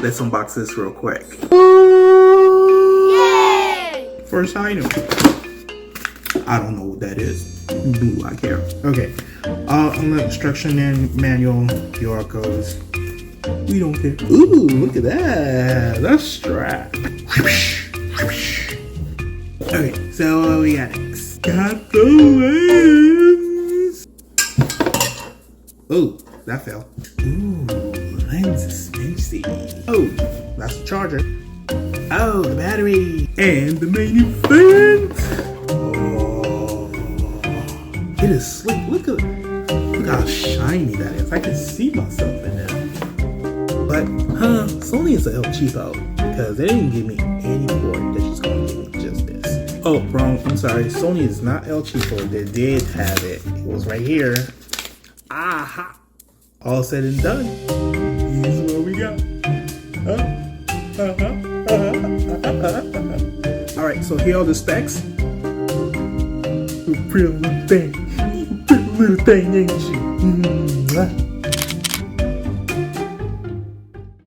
Let's unbox this real quick. Yay! First item. I don't know what that is. Do I care? Okay. On the instruction manual, QR codes. We don't care. Ooh, look at that. That's strap. Okay, so what we got next? Got the lens. Oh, that fell. Ooh, lens is fancy. Oh, that's the charger. Oh, the battery. And the main event. Oh, it is sleek. Look how shiny that is. I can see myself in it. But, Sony is a El Cheapo because they didn't give me any cord. They're just gonna give me just this. Oh, wrong. I'm sorry. Sony is not El Cheapo. They did have it. It was right here. Aha! All said and done. Here's what we got. Alright, so here are the specs. Pretty little thing. Pretty little thing, ain't you?